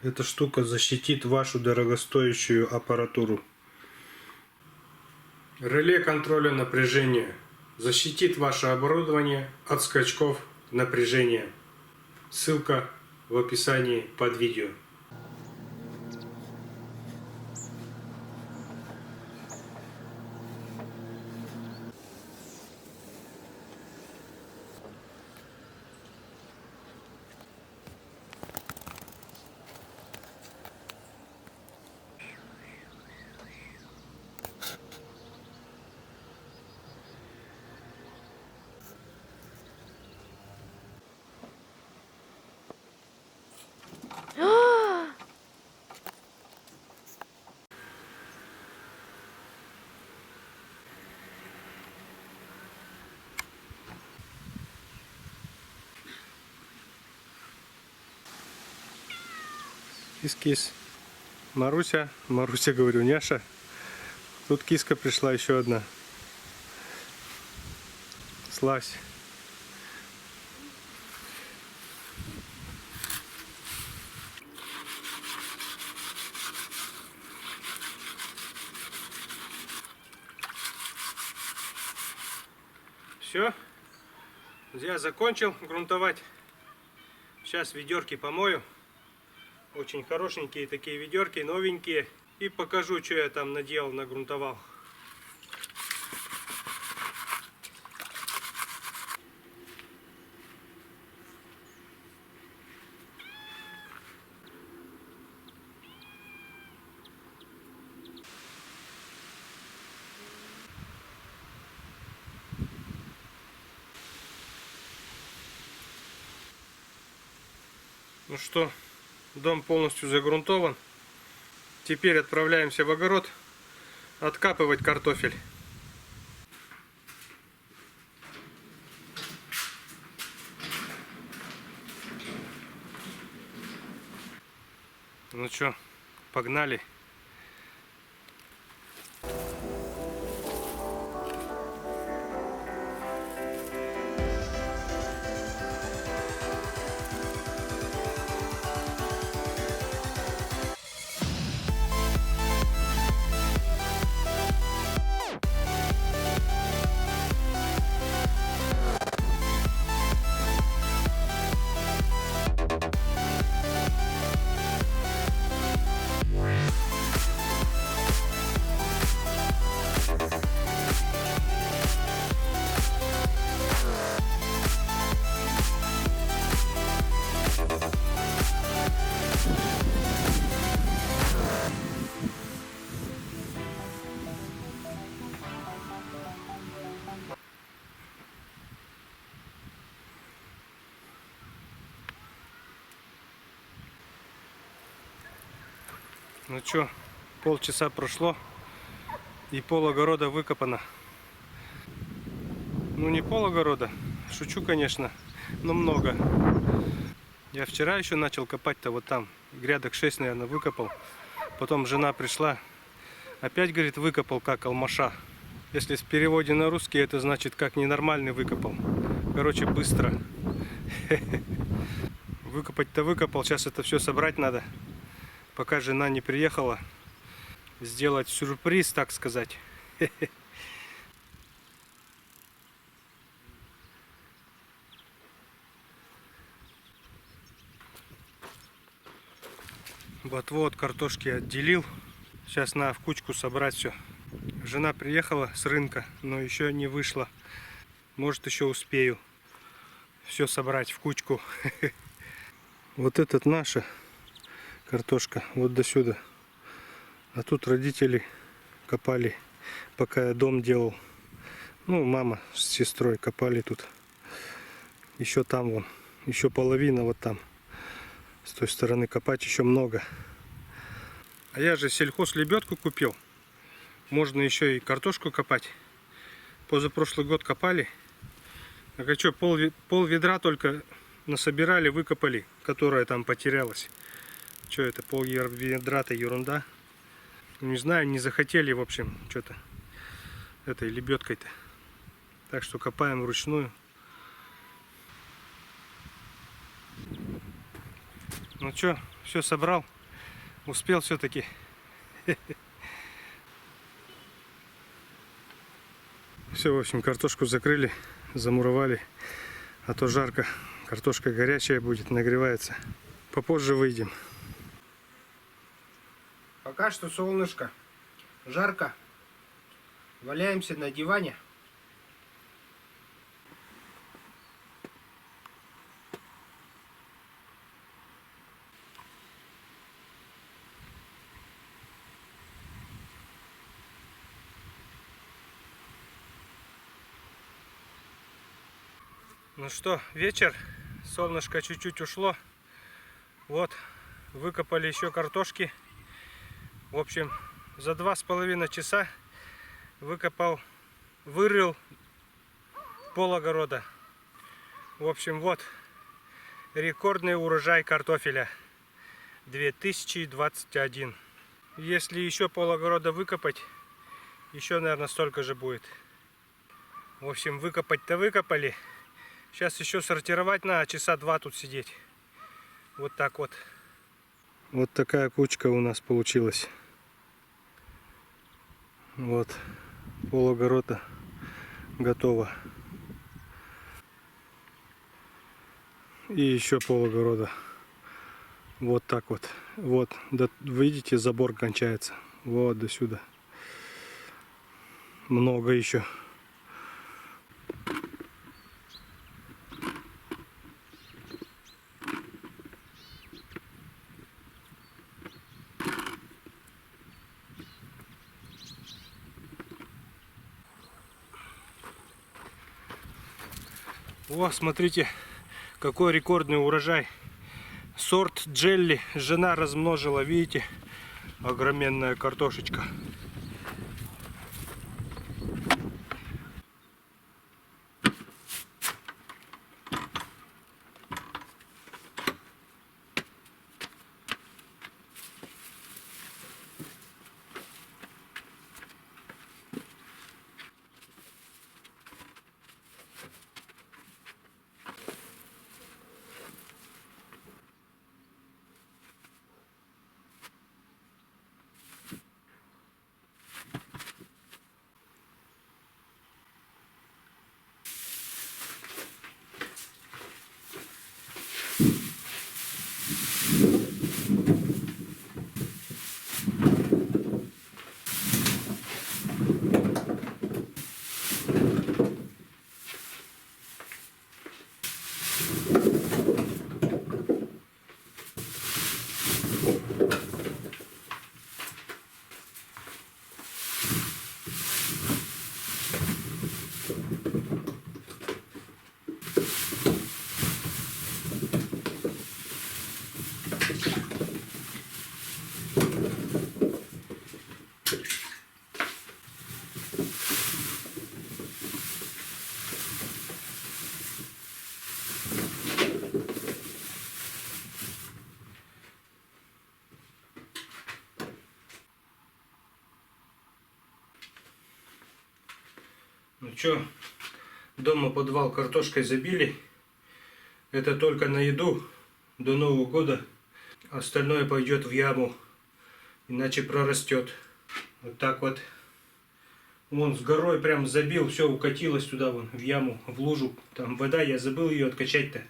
Эта штука защитит вашу дорогостоящую аппаратуру. Реле контроля напряжения защитит ваше оборудование от скачков напряжения. Ссылка в описании под видео. Кис-кис. Маруся, говорю, Няша. Тут киска пришла еще одна. Слазь. Все. Я закончил грунтовать. Сейчас ведерки помою. Очень хорошенькие такие ведерки, новенькие. И покажу, что я там наделал, нагрунтовал. Ну что, дом полностью загрунтован. Теперь отправляемся в огород откапывать картофель. Ну что, погнали. Ну что, полчаса прошло, и пол огорода выкопано. Ну не пол огорода, шучу, конечно, но много. Я вчера еще начал копать-то вот там, грядок 6, наверное, выкопал. Потом жена пришла, опять, говорит, выкопал как алмаша. Если в переводе на русский, это значит как ненормальный выкопал. Короче, быстро. Выкопать-то выкопал, сейчас это все собрать надо. Пока жена не приехала, сделать сюрприз, так сказать. Вот картошки отделил. Сейчас надо в кучку собрать все. Жена приехала с рынка, но еще не вышла. Может, еще успею все собрать в кучку. Вот этот наша картошка, вот до сюда. А тут родители копали, пока я дом делал. Ну, мама с сестрой копали тут. Еще там вон, еще половина вот там. С той стороны копать еще много. А я же сельхозлебедку купил. Можно еще и картошку копать. Позапрошлый год копали. Так а что, пол ведра только насобирали, выкопали, которая там потерялась. Что это, пол ведра-то ерунда. Не знаю, не захотели, в общем, что-то этой лебедкой-то. Так что копаем вручную. Ну что, все собрал. Успел все-таки. Все, в общем, картошку закрыли, замуровали, а то жарко. Картошка горячая будет, нагревается. Попозже выйдем. Пока что солнышко, жарко. Валяемся на диване. Ну что, вечер, солнышко чуть-чуть ушло. Вот, выкопали еще картошки. В общем, за 2,5 часа вырыл пол огорода. В общем, вот, рекордный урожай картофеля 2021. Если еще пол огорода выкопать, еще, наверное, столько же будет. В общем, выкопать-то выкопали. Сейчас еще сортировать надо, часа 2 тут сидеть. Вот так вот. Вот такая кучка у нас получилась. Вот, пол огорода готово. И еще пол огорода. Вот так вот. Вот, видите, забор кончается. Вот до сюда. Много еще. О, смотрите, какой рекордный урожай. Сорт Джелли жена размножила, видите, огроменная картошечка. Ну что, дома подвал картошкой забили. Это только на еду до Нового года. Остальное пойдет в яму, иначе прорастет. Вот так вот. Вон с горой прям забил, все укатилось туда вон, в яму, в лужу. Там вода, я забыл ее откачать-то.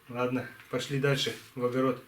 Ладно, пошли дальше в огород.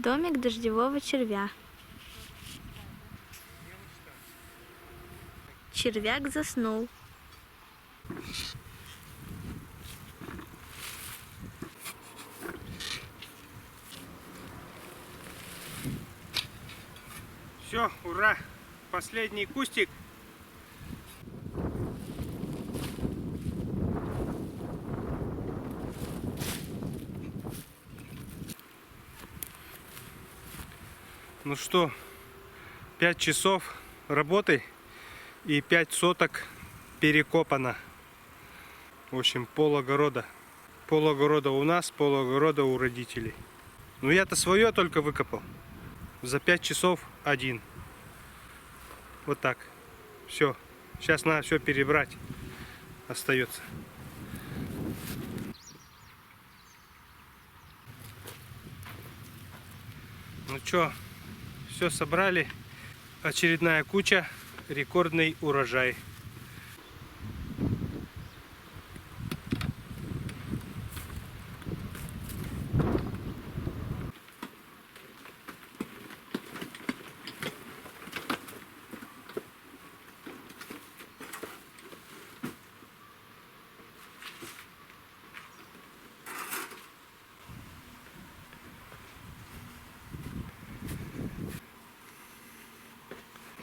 Домик дождевого червя. Червяк заснул. Все, ура! Последний кустик. Ну что, 5 часов работы и 5 соток перекопано. В общем, пол огорода. Пол огорода у нас, пол огорода у родителей. Ну я-то свое только выкопал. За 5 часов один. Вот так. Все. Сейчас надо все перебрать. Остается. Ну что, все собрали. Очередная куча. Рекордный урожай.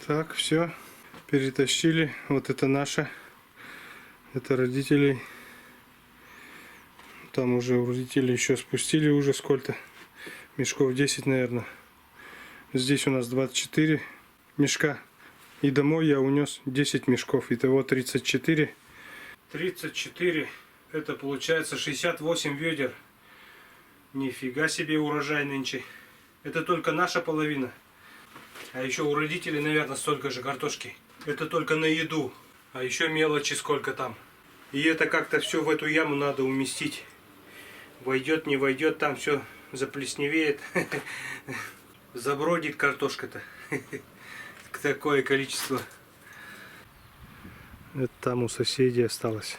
Так, все, перетащили. Вот это наше, это родителей. Там уже у родителей еще спустили уже сколько-то, мешков 10, наверное. Здесь у нас 24 мешка. И домой я унес 10 мешков. Итого 34. 34, это получается 68 ведер. Нифига себе урожай нынче. Это только наша половина. А еще у родителей, наверное, столько же картошки. Это только на еду. А еще мелочи сколько там. И это как-то все в эту яму надо уместить. Войдет, не войдет, там все заплесневеет. Забродит картошка-то. Такое количество. Это там у соседей осталось.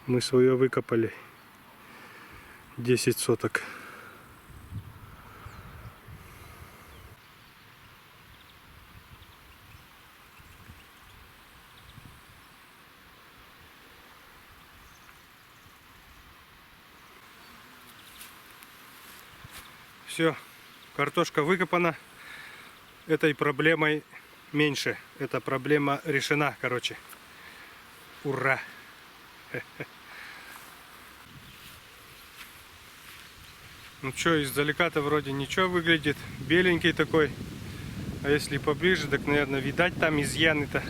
Мы свое выкопали. 10 соток. Все, картошка выкопана. Этой проблемой меньше. Эта проблема решена, короче. Ура! Ну что, издалека-то вроде ничего выглядит. Беленький такой. А если поближе, так, наверное, видать там изъяны-то.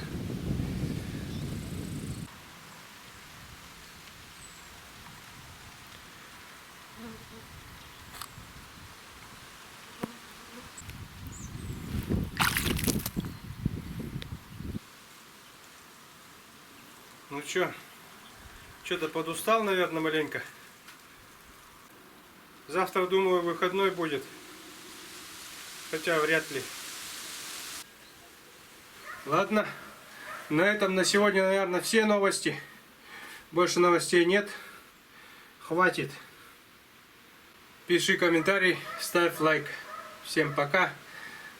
Ну чё, что-то подустал, наверное, маленько. Завтра, думаю, выходной будет. Хотя вряд ли. Ладно, на этом на сегодня, наверное, все новости. Больше новостей нет. Хватит. Пиши комментарий, ставь лайк. Всем пока.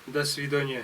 До свидания.